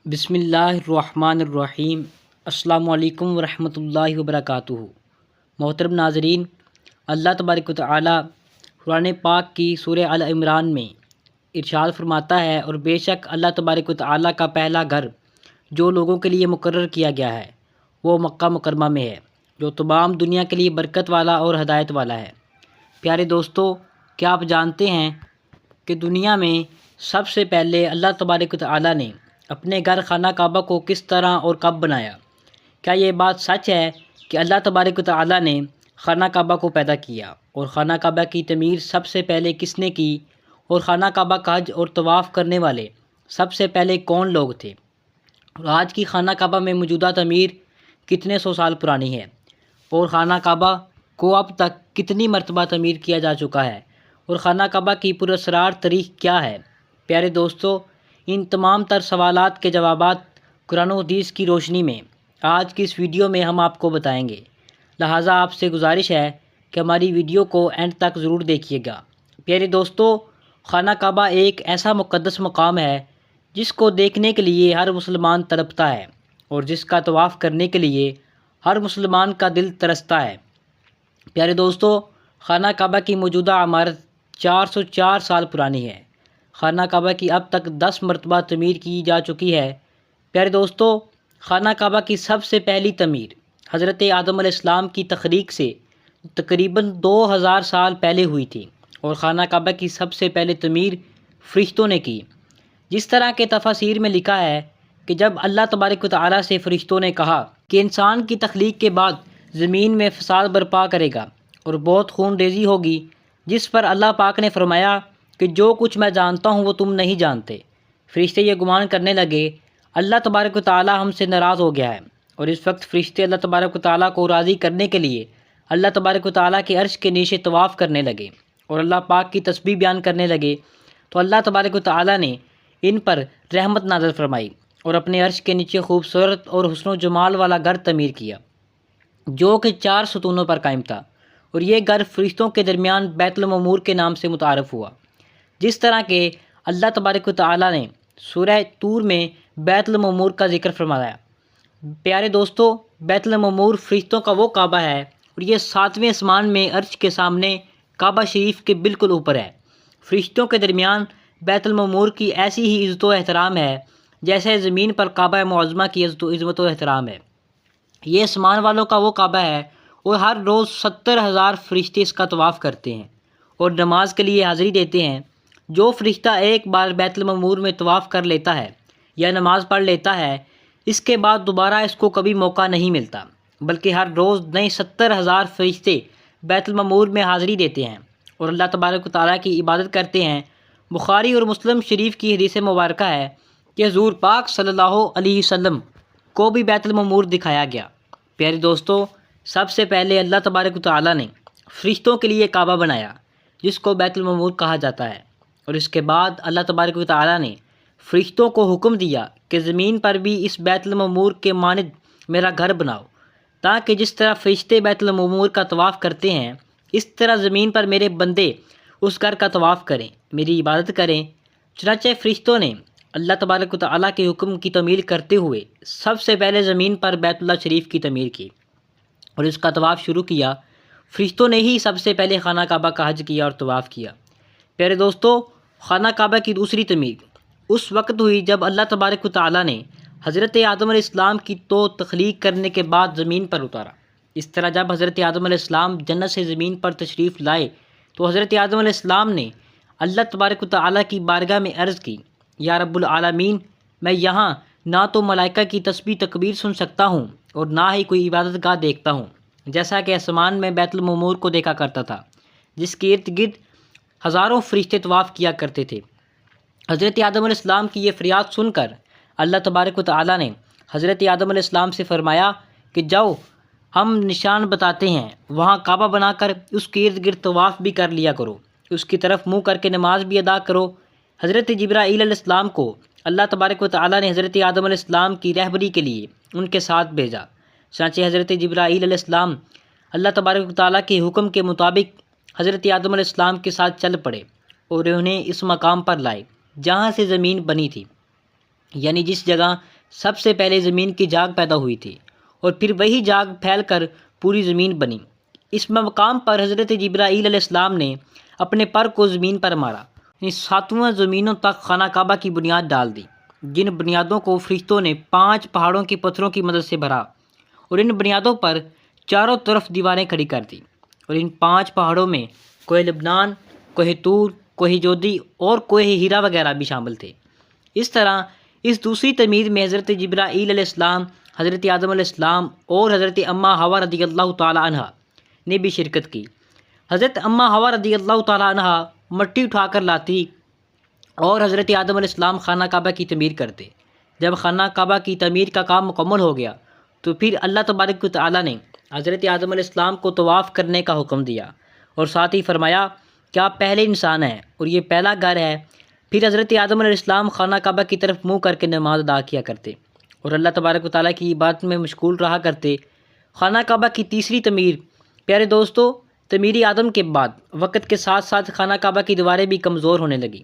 بسم اللہ الرحمن الرحیم۔ السلام علیکم ورحمۃ اللہ وبرکاتہ۔ محترم ناظرین، اللہ تبارک و تعالی قرآن پاک کی سورہ آل عمران میں ارشاد فرماتا ہے، اور بے شک اللہ تبارک و تعالی کا پہلا گھر جو لوگوں کے لیے مقرر کیا گیا ہے وہ مکہ مکرمہ میں ہے، جو تمام دنیا کے لیے برکت والا اور ہدایت والا ہے۔ پیارے دوستو، کیا آپ جانتے ہیں کہ دنیا میں سب سے پہلے اللہ تبارک و تعالی نے اپنے گھر خانہ کعبہ کو کس طرح اور کب بنایا؟ کیا یہ بات سچ ہے کہ اللہ تبارک و تعالی نے خانہ کعبہ کو پیدا کیا؟ اور خانہ کعبہ کی تعمیر سب سے پہلے کس نے کی؟ اور خانہ کعبہ کا حج اور طواف کرنے والے سب سے پہلے کون لوگ تھے؟ اور آج کی خانہ کعبہ میں موجودہ تعمیر کتنے سو سال پرانی ہے؟ اور خانہ کعبہ کو اب تک کتنی مرتبہ تعمیر کیا جا چکا ہے؟ اور خانہ کعبہ کی پراسرار تاریخ کیا ہے؟ پیارے دوستو، ان تمام تر سوالات کے جوابات قرآن و حدیث کی روشنی میں آج کی اس ویڈیو میں ہم آپ کو بتائیں گے، لہٰذا آپ سے گزارش ہے کہ ہماری ویڈیو کو اینڈ تک ضرور دیکھیے گا۔ پیارے دوستو، خانہ کعبہ ایک ایسا مقدس مقام ہے جس کو دیکھنے کے لیے ہر مسلمان تڑپتا ہے، اور جس کا طواف کرنے کے لیے ہر مسلمان کا دل ترستا ہے۔ پیارے دوستو، خانہ کعبہ کی موجودہ عمارت 404 سال پرانی ہے۔ خانہ کعبہ کی اب تک 10 مرتبہ تعمیر کی جا چکی ہے۔ پیارے دوستو، خانہ کعبہ کی سب سے پہلی تعمیر حضرت آدم علیہ السلام کی تخلیق سے تقریباً 2000 سال پہلے ہوئی تھی، اور خانہ کعبہ کی سب سے پہلے تعمیر فرشتوں نے کی۔ جس طرح کے تفاسیر میں لکھا ہے کہ جب اللہ تبارک و تعالیٰ سے فرشتوں نے کہا کہ انسان کی تخلیق کے بعد زمین میں فساد برپا کرے گا اور بہت خون ریزی ہوگی، جس پر اللہ پاک نے فرمایا کہ جو کچھ میں جانتا ہوں وہ تم نہیں جانتے۔ فرشتے یہ گمان کرنے لگے اللہ تبارک و تعالیٰ ہم سے ناراض ہو گیا ہے، اور اس وقت فرشتے اللہ تبارک و تعالیٰ کو راضی کرنے کے لیے اللہ تبارک و تعالیٰ کے عرش کے نیچے طواف کرنے لگے اور اللہ پاک کی تسبیح بیان کرنے لگے، تو اللہ تبارک و تعالیٰ نے ان پر رحمت نازل فرمائی اور اپنے عرش کے نیچے خوبصورت اور حسن و جمال والا گھر تعمیر کیا، جو کہ 4 ستونوں پر قائم تھا، اور یہ گھر فرشتوں کے درمیان بیت المعمور کے نام سے متعارف ہوا۔ جس طرح کہ اللہ تبارک و تعالیٰ نے سورہ طور میں بیت المعمور کا ذکر فرمایا۔ پیارے دوستو، بیت المعمور فرشتوں کا وہ کعبہ ہے، اور یہ 7ویں آسمان میں عرش کے سامنے کعبہ شریف کے بالکل اوپر ہے۔ فرشتوں کے درمیان بیت المعمور کی ایسی ہی عزت و احترام ہے جیسے زمین پر کعبہ معظمہ کی عظمت و احترام ہے۔ یہ آسمان والوں کا وہ کعبہ ہے، اور ہر روز 70,000 فرشتے اس کا طواف کرتے ہیں اور نماز کے لیے حاضری دیتے ہیں۔ جو فرشتہ ایک بار بیت المعمور میں طواف کر لیتا ہے یا نماز پڑھ لیتا ہے، اس کے بعد دوبارہ اس کو کبھی موقع نہیں ملتا، بلکہ ہر روز نئے 70,000 فرشتے بیت المعمور میں حاضری دیتے ہیں اور اللہ تبارک و تعالیٰ کی عبادت کرتے ہیں۔ بخاری اور مسلم شریف کی حدیث مبارکہ ہے کہ حضور پاک صلی اللہ علیہ وسلم کو بھی بیت المعمور دکھایا گیا۔ پیارے دوستو، سب سے پہلے اللہ تبارک و تعالیٰ نے فرشتوں کے لیے کعبہ بنایا جس کو بیت المعمور کہا جاتا ہے، اور اس کے بعد اللہ تبارک و تعالیٰ نے فرشتوں کو حکم دیا کہ زمین پر بھی اس بیت المعمور کے مانند میرا گھر بناؤ، تاکہ جس طرح فرشتے بیت المعمور کا طواف کرتے ہیں اس طرح زمین پر میرے بندے اس گھر کا طواف کریں، میری عبادت کریں۔ چنانچہ فرشتوں نے اللہ تبارک و تعالیٰ کے حکم کی تعمیل کرتے ہوئے سب سے پہلے زمین پر بیت اللہ شریف کی تعمیر کی اور اس کا طواف شروع کیا۔ فرشتوں نے ہی سب سے پہلے خانہ کعبہ کا حج کیا اور طواف کیا۔ پیارے دوستو، خانہ کعبہ کی دوسری تعمیر اس وقت ہوئی جب اللہ تبارک و تعالیٰ نے حضرت آدم علیہ السلام کی تو تخلیق کرنے کے بعد زمین پر اتارا۔ اس طرح جب حضرت آدم علیہ السلام جنت سے زمین پر تشریف لائے تو حضرت آدم علیہ السلام نے اللہ تبارک و تعالیٰ کی بارگاہ میں عرض کی، یا رب العالمین، میں یہاں نہ تو ملائکہ کی تسبیح تکبیر سن سکتا ہوں اور نہ ہی کوئی عبادت گاہ دیکھتا ہوں، جیسا کہ آسمان میں بیت المعمور کو دیکھا کرتا تھا جس کے ارد گرد ہزاروں فرشتے طواف کیا کرتے تھے۔ حضرت آدم علیہ السلام کی یہ فریاد سن کر اللہ تبارک و تعالیٰ نے حضرت آدم علیہ السلام سے فرمایا کہ جاؤ، ہم نشان بتاتے ہیں، وہاں کعبہ بنا کر اس کے ارد گرد طواف بھی کر لیا کرو، اس کی طرف منہ کر کے نماز بھی ادا کرو۔ حضرت جبرائیل علیہ السلام کو اللہ تبارک و تعالیٰ نے حضرت آدم علیہ السلام کی رہبری کے لیے ان کے ساتھ بھیجا۔ چنانچہ حضرت جبرائیل علیہ السلام اللہ تبارک و تعالیٰ کے حکم کے مطابق حضرت آدم علیہ السلام کے ساتھ چل پڑے اور انہیں اس مقام پر لائے جہاں سے زمین بنی تھی، یعنی جس جگہ سب سے پہلے زمین کی جاگ پیدا ہوئی تھی اور پھر وہی جاگ پھیل کر پوری زمین بنی۔ اس مقام پر حضرت جبرائیل علیہ السلام نے اپنے پر کو زمین پر مارا، یعنی 7 زمینوں تک خانہ کعبہ کی بنیاد ڈال دی، جن بنیادوں کو فرشتوں نے 5 پہاڑوں کے پتھروں کی مدد سے بھرا اور ان بنیادوں پر چاروں طرف دیواریں کھڑی کر دی، اور ان 5 پہاڑوں میں کوہ لبنان، کوہ طور، کوہ جودی اور کوہ ہیرا وغیرہ بھی شامل تھے۔ اس طرح اس دوسری تعمیر میں حضرت جبرائیل علیہ السلام، حضرت آدم علیہ السلام اور حضرت اماں حوا رضی اللہ تعالی عنہ نے بھی شرکت کی۔ حضرت اماں حوا رضی اللہ تعالی عنہ مٹی اٹھا کر لاتی اور حضرت آدم علیہ السلام خانہ کعبہ کی تعمیر کرتے۔ جب خانہ کعبہ کی تعمیر کا کام مکمل ہو گیا تو پھر اللہ تبارک و تعالیٰ نے حضرت آدم علیہ السلام کو طواف کرنے کا حکم دیا اور ساتھ ہی فرمایا کہ آپ پہلے انسان ہیں اور یہ پہلا گھر ہے۔ پھر حضرت آدم علیہ السلام خانہ کعبہ کی طرف منہ کر کے نماز ادا کیا کرتے اور اللہ تبارک و تعالیٰ کی عبادت میں مشغول رہا کرتے۔ خانہ کعبہ کی تیسری تعمیر، پیارے دوستو، تعمیر آدم کے بعد وقت کے ساتھ ساتھ خانہ کعبہ کی دیواریں بھی کمزور ہونے لگیں،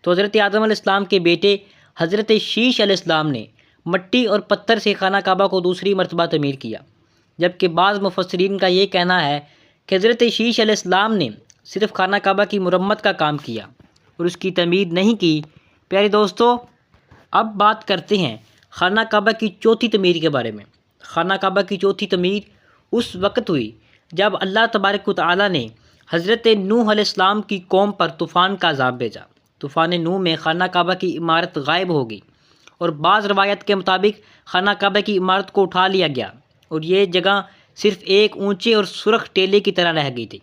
تو حضرت آدم علیہ السلام کے بیٹے حضرت شیش علیہ السلام نے مٹی اور پتھر سے خانہ کعبہ کو دوسری مرتبہ تعمیر کیا، جبکہ بعض مفسرین کا یہ کہنا ہے کہ حضرت شیش علیہ السلام نے صرف خانہ کعبہ کی مرمت کا کام کیا اور اس کی تعمیر نہیں کی۔ پیارے دوستو، اب بات کرتے ہیں خانہ کعبہ کی چوتھی تعمیر کے بارے میں۔ خانہ کعبہ کی چوتھی تعمیر اس وقت ہوئی جب اللہ تبارک و تعالیٰ نے حضرت نوح علیہ السلام کی قوم پر طوفان کا عذاب بھیجا۔ طوفان نوح میں خانہ کعبہ کی عمارت غائب ہو گئی اور بعض روایت کے مطابق خانہ کعبہ کی عمارت کو اٹھا لیا گیا اور یہ جگہ صرف ایک اونچے اور سرخ ٹیلے کی طرح رہ گئی تھی۔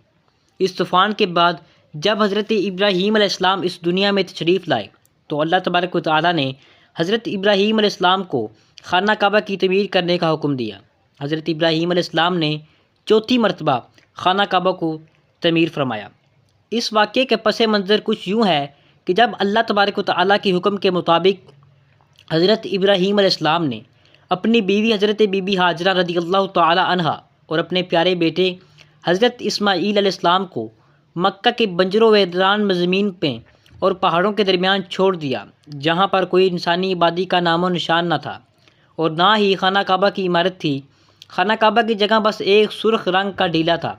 اس طوفان کے بعد جب حضرت ابراہیم علیہ السلام اس دنیا میں تشریف لائے تو اللہ تبارک و تعالیٰ نے حضرت ابراہیم علیہ السلام کو خانہ کعبہ کی تعمیر کرنے کا حکم دیا۔ حضرت ابراہیم علیہ السلام نے چوتھی مرتبہ خانہ کعبہ کو تعمیر فرمایا۔ اس واقعے کے پس منظر کچھ یوں ہے کہ جب اللہ تبارک و تعالیٰ کے حکم کے مطابق حضرت ابراہیم علیہ السلام نے اپنی بیوی حضرت بی بی ہاجرہ رضی اللہ تعالی عنہ اور اپنے پیارے بیٹے حضرت اسماعیل علیہ السلام کو مکہ کے بنجر و ویران زمین پہ اور پہاڑوں کے درمیان چھوڑ دیا، جہاں پر کوئی انسانی آبادی کا نام و نشان نہ تھا اور نہ ہی خانہ کعبہ کی عمارت تھی۔ خانہ کعبہ کی جگہ بس ایک سرخ رنگ کا ڈیلا تھا۔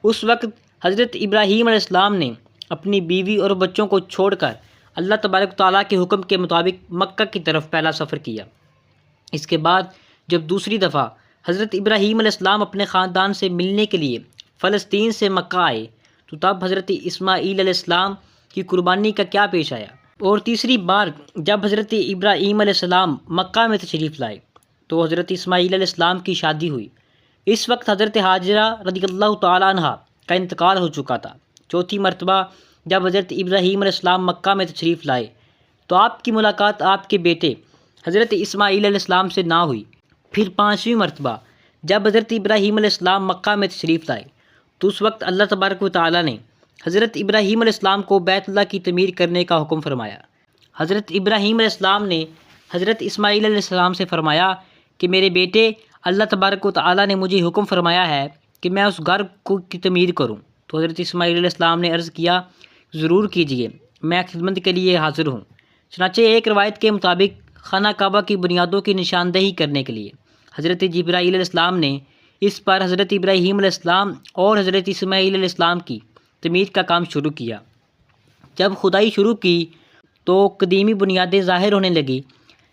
اس وقت حضرت ابراہیم علیہ السلام نے اپنی بیوی اور بچوں کو چھوڑ کر اللہ تبارک و تعالیٰ کے حکم کے مطابق مکہ کی طرف پہلا سفر کیا۔ اس کے بعد جب دوسری دفعہ حضرت ابراہیم علیہ السلام اپنے خاندان سے ملنے کے لیے فلسطین سے مکہ آئے تو تب حضرت اسماعیل علیہ السلام کی قربانی کا کیا پیش آیا، اور تیسری بار جب حضرت ابراہیم علیہ السلام مکہ میں تشریف لائے تو حضرت اسماعیل علیہ السلام کی شادی ہوئی۔ اس وقت حضرت ہاجرہ رضی اللہ تعالی عنہ کا انتقال ہو چکا تھا۔ چوتھی مرتبہ جب حضرت ابراہیم علیہ السلام مکہ میں تشریف لائے تو آپ کی ملاقات آپ کے بیٹے حضرت اسماعیل علیہ السلام سے نہ ہوئی۔ پھر پانچویں مرتبہ جب حضرت ابراہیم علیہ السلام مکہ میں تشریف لائے تو اس وقت اللہ تبارک و تعالیٰ نے حضرت ابراہیم علیہ السلام کو بیت اللہ کی تعمیر کرنے کا حکم فرمایا۔ حضرت ابراہیم علیہ السلام نے حضرت اسماعیل علیہ السلام سے فرمایا کہ میرے بیٹے، اللہ تبارک و تعالیٰ نے مجھے حکم فرمایا ہے کہ میں اس گھر کی تعمیر کروں۔ تو حضرت اسماعیل علیہ السلام نے عرض کیا، ضرور کیجیے، میں خدمت کے لیے حاضر ہوں۔ چنانچہ ایک روایت کے مطابق خانہ کعبہ کی بنیادوں کی نشاندہی کرنے کے لیے حضرت جبرائیل علیہ السلام نے اس پر حضرت ابراہیم علیہ السلام اور حضرت اسماعیل علیہ السلام کی تعمیر کا کام شروع کیا۔ جب کھدائی شروع کی تو قدیمی بنیادیں ظاہر ہونے لگی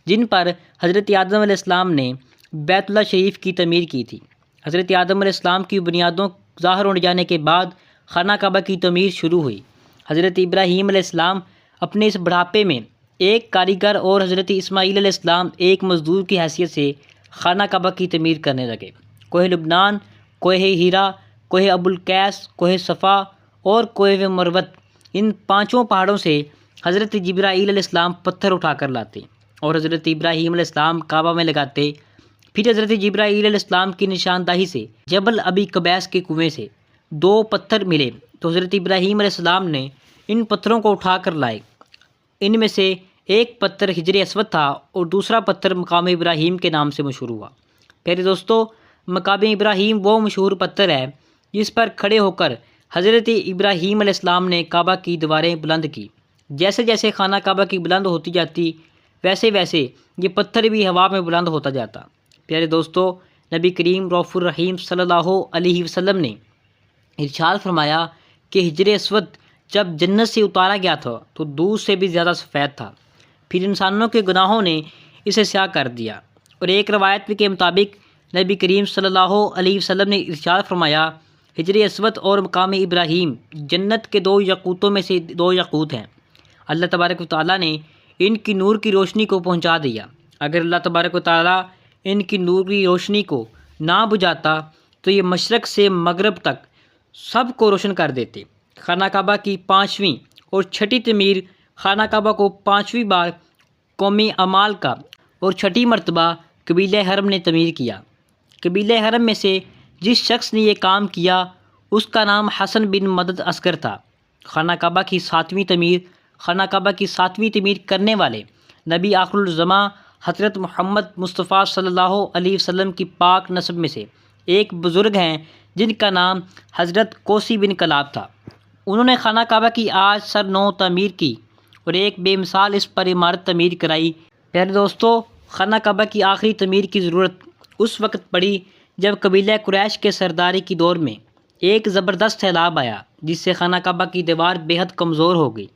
جن پر حضرت آدم علیہ السلام نے بیت اللہ شریف کی تعمیر کی تھی۔ حضرت آدم علیہ السلام کی بنیادوں ظاہر ہو جانے کے بعد خانہ کعبہ کی تعمیر شروع ہوئی۔ حضرت ابراہیم علیہ السلام اپنے اس بڑھاپے میں ایک کاریگر اور حضرت اسماعیل علیہ السلام ایک مزدور کی حیثیت سے خانہ کعبہ کی تعمیر کرنے لگے۔ کوہ لبنان، کوہ ہیرا، کوہ ابو القیس، کوہ صفا اور کوہ مروت، ان پانچوں پہاڑوں سے حضرت جبرائیل علیہ السلام پتھر اٹھا کر لاتے اور حضرت ابراہیم علیہ السلام کعبہ میں لگاتے۔ پھر حضرت جبرائیل علیہ السلام کی نشاندہی سے جبل ابی قبیس کے کنویں سے 2 پتھر ملے تو حضرت ابراہیم علیہ السلام نے ان پتھروں کو اٹھا کر لائے۔ ان میں سے ایک پتھر حجر اسود تھا اور دوسرا پتھر مقام ابراہیم کے نام سے مشہور ہوا۔ پیارے دوستو، مقام ابراہیم وہ مشہور پتھر ہے جس پر کھڑے ہو کر حضرت ابراہیم علیہ السلام نے کعبہ کی دیواریں بلند کی۔ جیسے جیسے خانہ کعبہ کی بلند ہوتی جاتی ویسے ویسے یہ پتھر بھی ہوا میں بلند ہوتا جاتا۔ پیارے دوستو، نبی کریم رؤوف الرحیم صلی اللہ علیہ وسلم نے ارشاد فرمایا کہ حجر اسود جب جنت سے اتارا گیا تھا تو دودھ سے بھی زیادہ سفید تھا، پھر انسانوں کے گناہوں نے اسے سیاہ کر دیا۔ اور ایک روایت کے مطابق نبی کریم صلی اللہ علیہ وسلم نے ارشاد فرمایا، حجر اسود اور مقام ابراہیم جنت کے 2 یاقوتوں میں سے 2 یاقوت ہیں۔ اللہ تبارک و تعالیٰ نے ان کی نور کی روشنی کو پہنچا دیا۔ اگر اللہ تبارک و تعالیٰ ان کی نور کی روشنی کو نہ بجھاتا تو یہ مشرق سے مغرب تک سب کو روشن کر دیتے۔ خانہ کعبہ کی 5ویں اور 6ٹھی تعمیر، خانہ کعبہ کو 5ویں بار قومی اعمال کا اور 6ٹھی مرتبہ قبیلہ حرم نے تعمیر کیا۔ قبیلہ حرم میں سے جس شخص نے یہ کام کیا اس کا نام حسن بن مدد عسکر تھا۔ خانہ کعبہ کی 7ویں تعمیر، خانہ کعبہ کی 7ویں تعمیر کرنے والے نبی آخر الزماں حضرت محمد مصطفیٰ صلی اللہ علیہ وسلم کی پاک نسب میں سے ایک بزرگ ہیں جن کا نام حضرت کوسی بن کلاب تھا۔ انہوں نے خانہ کعبہ کی آج سر 9 تعمیر کی اور ایک بے مثال اس پر عمارت تعمیر کرائی۔ پیارے دوستو، خانہ کعبہ کی آخری تعمیر کی ضرورت اس وقت پڑی جب قبیلہ قریش کے سرداری کی دور میں ایک زبردست سیلاب آیا جس سے خانہ کعبہ کی دیوار بے حد کمزور ہو گئی،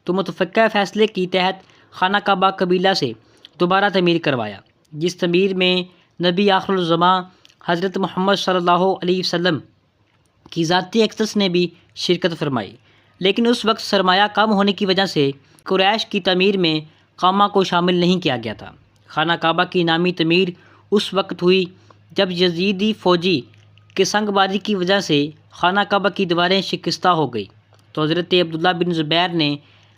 تو متفقہ فیصلے کی تحت خانہ کعبہ قبیلہ سے دوبارہ تعمیر کروایا، جس تعمیر میں نبی آخر الزماں حضرت محمد صلی اللہ علیہ وسلم کی ذاتی اقدس نے بھی شرکت فرمائی۔ لیکن اس وقت سرمایہ کم ہونے کی وجہ سے قریش کی تعمیر میں خامہ کو شامل نہیں کیا گیا تھا۔ خانہ کعبہ کی نامی تعمیر اس وقت ہوئی جب یزیدی فوجی کے سنگ بازی کی وجہ سے خانہ کعبہ کی دیواریں شکستہ ہو گئی، تو حضرت عبداللہ بن زبیر نے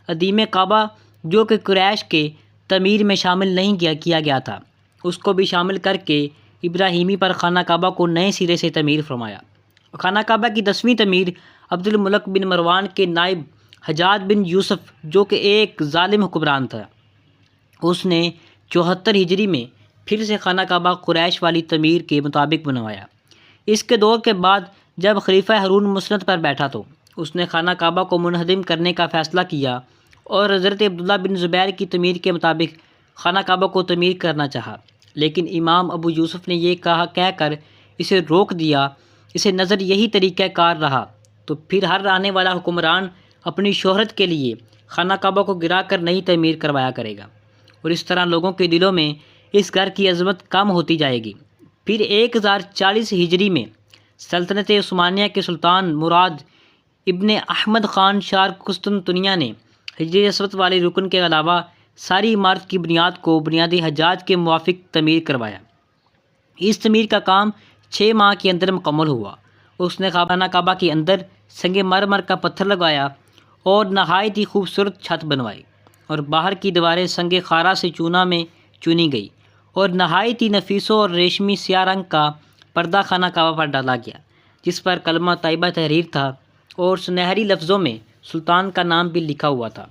عدیم کعبہ جو کہ قریش کے تعمیر میں شامل نہیں کیا گیا تھا اس کو بھی شامل کر کے ابراہیمی پر خانہ کعبہ کو نئے سرے سے تعمیر فرمایا۔ خانہ کعبہ کی 10ویں تعمیر عبد الملک بن مروان کے نائب حجاج بن یوسف جو کہ ایک ظالم حکمران تھا، اس نے 74 ہجری میں پھر سے خانہ کعبہ قریش والی تعمیر کے مطابق بنوایا۔ اس کے دور کے بعد جب خلیفہ ہارون مسند پر بیٹھا تو اس نے خانہ کعبہ کو منہدم کرنے کا فیصلہ کیا اور حضرت عبداللہ بن زبیر کی تعمیر کے مطابق خانہ کعبہ کو تعمیر کرنا چاہا، لیکن امام ابو یوسف نے یہ کہہ کر اسے روک دیا۔ اسے نظر یہی طریقہ کار رہا تو پھر ہر آنے والا حکمران اپنی شہرت کے لیے خانہ کعبہ کو گرا کر نئی تعمیر کروایا کرے گا، اور اس طرح لوگوں کے دلوں میں اس گھر کی عظمت کم ہوتی جائے گی۔ پھر 1040 ہجری میں سلطنت عثمانیہ کے سلطان مراد ابن احمد خان شار قسطنطنیہ نے حجر اسود والے رکن کے علاوہ ساری عمارت کی بنیاد کو بنیادی حجاج کے موافق تعمیر کروایا۔ اس تعمیر کا کام 6 ماہ کے اندر مکمل ہوا۔ اس نے خانہ کعبہ کے اندر سنگ مرمر کا پتھر لگایا اور نہایت ہی خوبصورت چھت بنوائی، اور باہر کی دیواریں سنگ خارا سے چونا میں چنی گئی، اور نہایت ہی نفیس اور ریشمی سیاہ رنگ کا پردہ خانہ کعبہ پر ڈالا گیا جس پر کلمہ طیبہ تحریر تھا اور سنہری لفظوں میں سلطان کا نام بھی لکھا ہوا تھا۔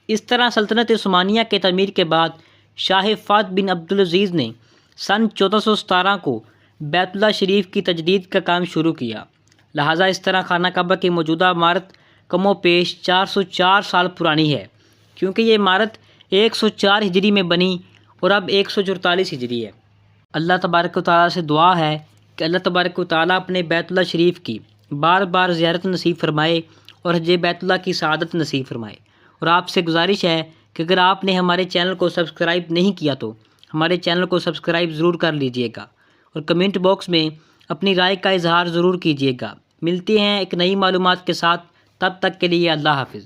اس طرح سلطنت عثمانیہ کے تعمیر کے بعد شاہ فہد بن عبدالعزیز نے سن 1417 کو بیت اللہ شریف کی تجدید کا کام شروع کیا، لہٰذا اس طرح خانہ کعبہ کی موجودہ عمارت کم و بیش 404 سال پرانی ہے، کیونکہ یہ عمارت 104 ہجری میں بنی اور اب 144 ہجری ہے۔ اللہ تبارک و تعالیٰ سے دعا ہے کہ اللہ تبارک و تعالیٰ اپنے بیت اللہ شریف کی بار بار زیارت نصیب فرمائے اور حج بیت اللہ کی سعادت نصیب فرمائے۔ اور آپ سے گزارش ہے کہ اگر آپ نے ہمارے چینل کو سبسکرائب نہیں کیا تو ہمارے چینل کو سبسکرائب ضرور کر لیجئے گا، اور کمنٹ باکس میں اپنی رائے کا اظہار ضرور کیجئے گا۔ ملتے ہیں ایک نئی معلومات کے ساتھ، تب تک کے لیے اللہ حافظ۔